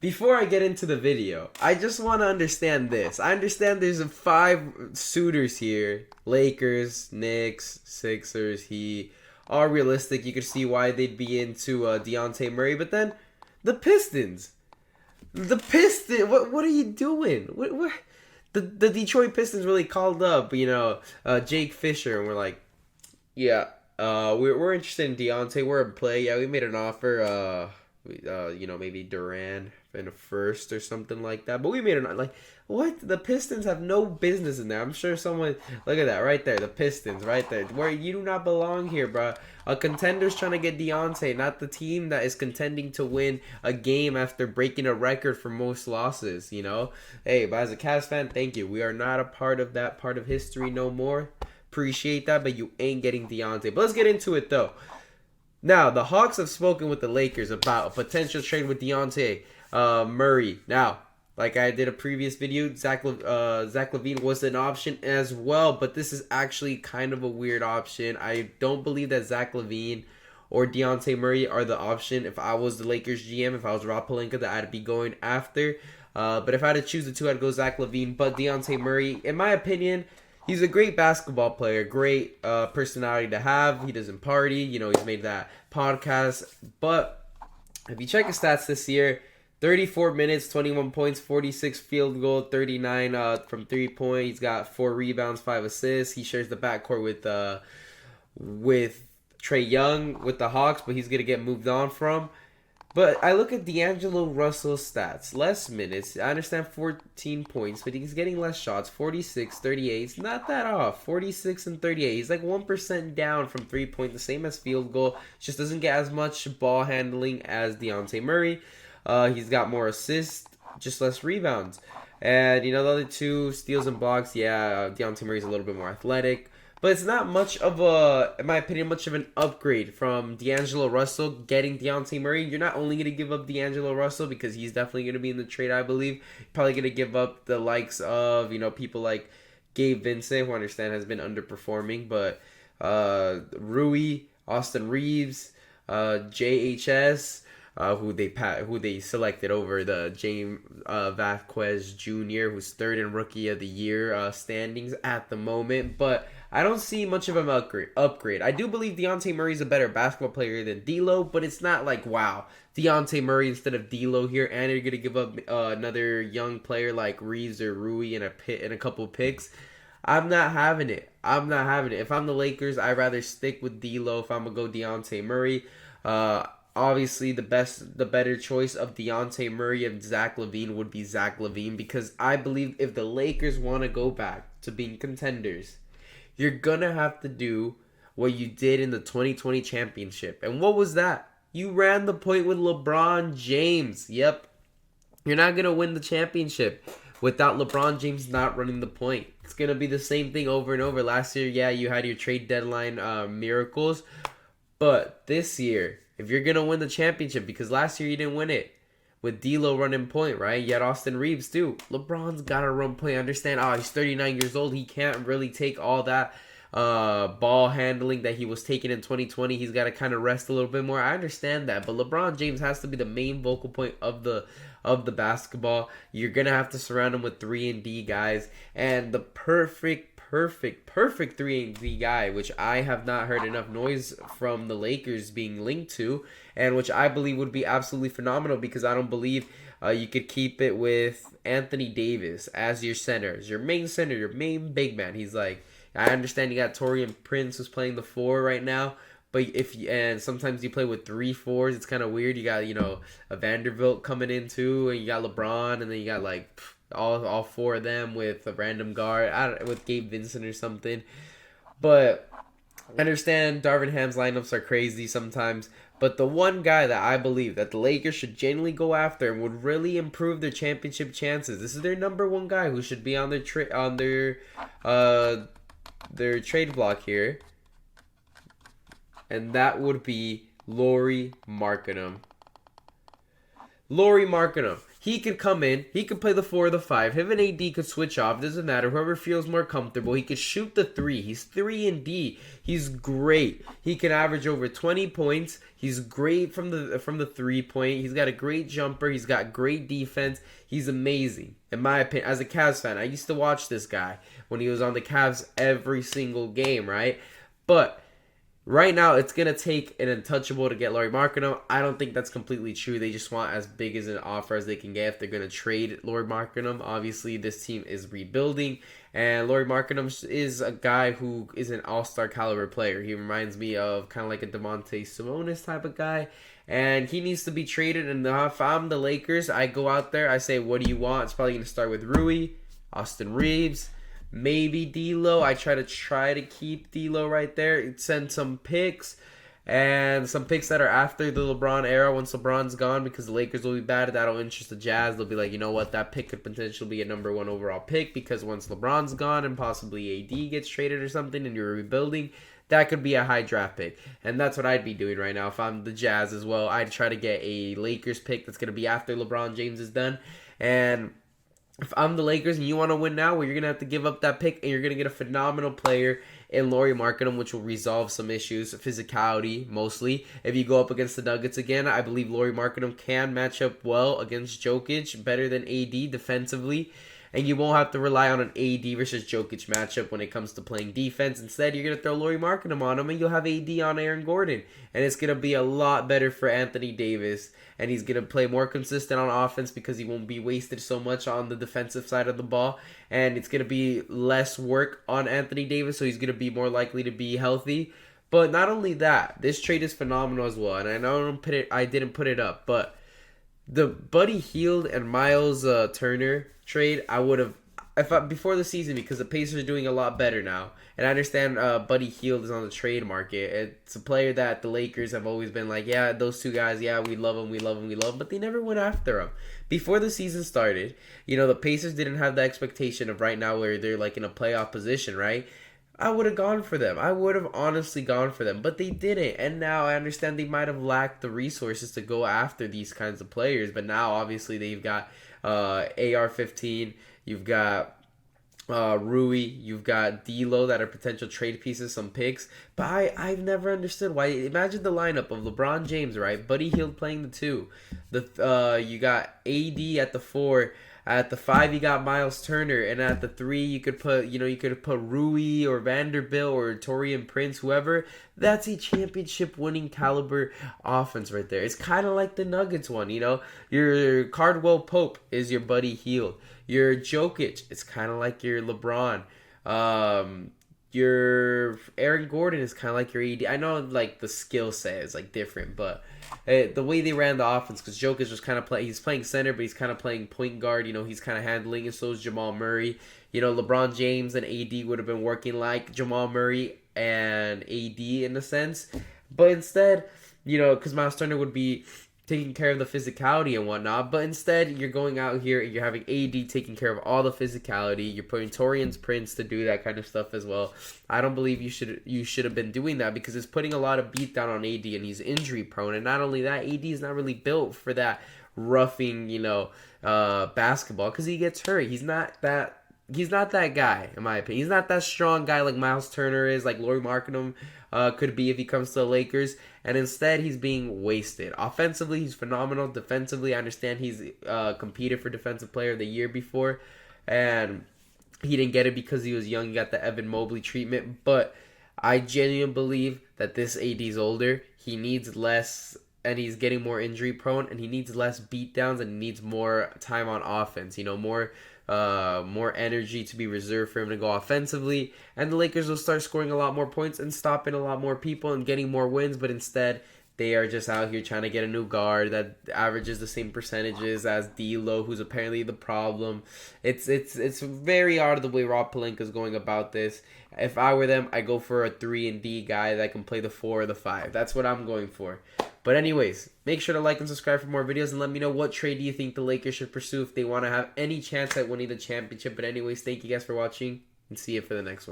Before I get into the video, I just want to understand this. I understand there's 5 suitors here. Lakers, Knicks, Sixers, Heat. All realistic. You could see why they'd be into Dejounte Murray. But then, the Pistons. The Pistons. What are you doing? What? The Detroit Pistons really called up, Jake Fisher. And we're like, yeah, we're interested in Deontay. We're in play. Yeah, we made an offer. Maybe Duran in a first or something like that. But we made it like what? The Pistons have no business in there. I'm sure someone look at that right there. The Pistons right there. Where you do not belong here, bro. A contender's trying to get Deontay, not the team that is contending to win a game after breaking a record for most losses. Hey, but as a Cavs fan, thank you. We are not a part of that part of history no more. Appreciate that, but you ain't getting Deontay. But let's get into it though. Now, the Hawks have spoken with the Lakers about a potential trade with Dejounte Murray. Now, like I did a previous video, Zach LaVine was an option as well, but this is actually kind of a weird option. I don't believe that Zach LaVine or Dejounte Murray are the option. If I was the Lakers GM, if I was Rob Pelinka, that I'd be going after. But if I had to choose the two, I'd go Zach LaVine. But Dejounte Murray, in my opinion, he's a great basketball player, great personality to have. He doesn't party. He's made that podcast. But if you check his stats this year, 34 minutes, 21 points, 46 field goal, 39 from 3-point. He's got 4 rebounds, 5 assists. He shares the backcourt with Trae Young with the Hawks, but he's going to get moved on from. But I look at D'Angelo Russell's stats. Less minutes. I understand 14 points, but he's getting less shots. 46, 38. It's not that off. 46 and 38. He's like 1% down from 3-point, the same as field goal. Just doesn't get as much ball handling as Dejounte Murray. He's got more assists, just less rebounds. And, the other two, steals and blocks, Dejounte Murray's a little bit more athletic. But it's not much of in my opinion, much of an upgrade from D'Angelo Russell getting Dejounte Murray. You're not only going to give up D'Angelo Russell because he's definitely going to be in the trade, I believe. You're probably going to give up the likes of, people like Gabe Vincent, who I understand has been underperforming. But Rui, Austin Reeves, JHS, who they selected over the James Vasquez Jr., who's third in Rookie of the Year standings at the moment. But I don't see much of an upgrade. I do believe Dejounte Murray's a better basketball player than D'Lo, but it's not like, wow, Dejounte Murray instead of D'Lo here, and you're going to give up another young player like Reeves or Rui and a couple picks. I'm not having it. If I'm the Lakers, I'd rather stick with D'Lo if I'm going to go Dejounte Murray. Obviously, the better choice of Dejounte Murray and Zach LaVine would be Zach LaVine, because I believe if the Lakers want to go back to being contenders, you're going to have to do what you did in the 2020 championship. And what was that? You ran the point with LeBron James. Yep. You're not going to win the championship without LeBron James not running the point. It's going to be the same thing over and over. Last year, you had your trade deadline miracles. But this year, if you're going to win the championship, because last year you didn't win it with D'Lo running point, right? You had Austin Reeves too. LeBron's got to run point. I understand, he's 39 years old. He can't really take all that ball handling that he was taking in 2020. He's got to kind of rest a little bit more. I understand that. But LeBron James has to be the main vocal point of the basketball. You're going to have to surround him with 3-and-D guys. And the perfect 3-and-D guy, which I have not heard enough noise from the Lakers being linked to, and which I believe would be absolutely phenomenal, because I don't believe you could keep it with Anthony Davis as your center, as your main big man. He's like, I understand you got Taurean Prince who's playing the 4 right now, but and sometimes you play with 3 4s. It's kind of weird. You got a Vanderbilt coming in too, and you got LeBron, and then you got like all 4 of them with a random guard, with Gabe Vincent or something. But I understand Darvin Ham's lineups are crazy sometimes, but the one guy that I believe that the Lakers should genuinely go after and would really improve their championship chances, this is their number 1 guy who should be on their trade block here, and that would be Lauri Markkanen. he could come in, he could play the 4 or the 5. Him and AD could switch off. Doesn't matter. Whoever feels more comfortable. He could shoot the 3. He's 3 and D. He's great. He can average over 20 points. He's great from the 3-point. He's got a great jumper. He's got great defense. He's amazing. In my opinion, as a Cavs fan, I used to watch this guy when he was on the Cavs every single game, right? But right now, it's going to take an untouchable to get Lauri Markkanen. I don't think that's completely true. They just want as big as an offer as they can get if they're going to trade Lauri Markkanen. Obviously, this team is rebuilding, and Lauri Markkanen is a guy who is an all-star caliber player. He reminds me of kind of like a Dejounte Sabonis type of guy, and he needs to be traded. And if I'm the Lakers, I go out there, I say, what do you want? It's probably going to start with Rui, Austin Reeves, maybe D'Lo. I try to keep D'Lo right there. Send some picks, and some picks that are after the LeBron era once LeBron's gone, because the Lakers will be bad. That'll interest the Jazz. They'll be like, you know what, that pick could potentially be a number 1 overall pick, because once LeBron's gone and possibly AD gets traded or something and you're rebuilding, that could be a high draft pick. And that's what I'd be doing right now if I'm the Jazz as well. I'd try to get a Lakers pick that's going to be after LeBron James is done. And if I'm the Lakers and you want to win now, well, you're going to have to give up that pick, and you're going to get a phenomenal player in Lauri Markkanen, which will resolve some issues, physicality mostly. If you go up against the Nuggets again, I believe Lauri Markkanen can match up well against Jokic, better than AD defensively. And you won't have to rely on an AD versus Jokic matchup when it comes to playing defense. Instead, you're going to throw Lauri Markkanen on him, and you'll have AD on Aaron Gordon. And it's going to be a lot better for Anthony Davis. And he's going to play more consistent on offense because he won't be wasted so much on the defensive side of the ball. And it's going to be less work on Anthony Davis, so he's going to be more likely to be healthy. But not only that, this trade is phenomenal as well. And I know I didn't put it up, but the Buddy Hield and Miles Turner trade, I would have, before the season, because the Pacers are doing a lot better now. And I understand Buddy Hield is on the trade market. It's a player that the Lakers have always been like, yeah, those two guys, yeah, we love them, but they never went after him. Before the season started, the Pacers didn't have the expectation of right now where they're like in a playoff position, right? I would have gone for them. I would have honestly gone for them, but they didn't. And now I understand they might have lacked the resources to go after these kinds of players, but now obviously they've got AR-15, you've got Rui, you've got D'Lo that are potential trade pieces, some picks. But I've never understood why. Imagine the lineup of LeBron James, right? Buddy Hield playing the 2. You got AD at the 4. At the 5, you got Miles Turner, and at the 3, you could put Rui or Vanderbilt or Taurean Prince, whoever. That's a championship-winning caliber offense right there. It's kind of like the Nuggets one, Your Cardwell Pope is your Buddy Hield. Your Jokic, it's kind of like your LeBron. Your Aaron Gordon is kind of like your AD. I know like the skill set is like different, but the way they ran the offense, because Jokic was kind of he's playing center, but he's kind of playing point guard. He's kind of handling, and so is Jamal Murray. LeBron James and AD would have been working like Jamal Murray and AD in a sense, but instead, because Miles Turner would be taking care of the physicality and whatnot, but instead you're going out here and you're having AD taking care of all the physicality. You're putting Taurean Prince to do that kind of stuff as well. I don't believe you should have been doing that, because it's putting a lot of beat down on AD, and he's injury prone. And not only that, AD is not really built for that roughing, basketball, because he gets hurt. He's not that guy, in my opinion. He's not that strong guy like Miles Turner is, like Lauri Markkanen could be if he comes to the Lakers. And instead, he's being wasted. Offensively, he's phenomenal. Defensively, I understand he's competed for Defensive Player of the Year before, and he didn't get it because he was young. He got the Evan Mobley treatment. But I genuinely believe that this AD's older. He needs less, and he's getting more injury prone, and he needs less beatdowns, and he needs more time on offense. More energy to be reserved for him to go offensively, and the Lakers will start scoring a lot more points and stopping a lot more people and getting more wins. But instead, they are just out here trying to get a new guard that averages the same percentages as D'Lo, who's apparently the problem. It's very odd the way Rob Pelinka is going about this. If I were them, I go for a 3 and D guy that can play the 4 or the 5. That's what I'm going for. But anyways, make sure to like and subscribe for more videos, and let me know what trade do you think the Lakers should pursue if they want to have any chance at winning the championship. But anyways, thank you guys for watching, and see you for the next one.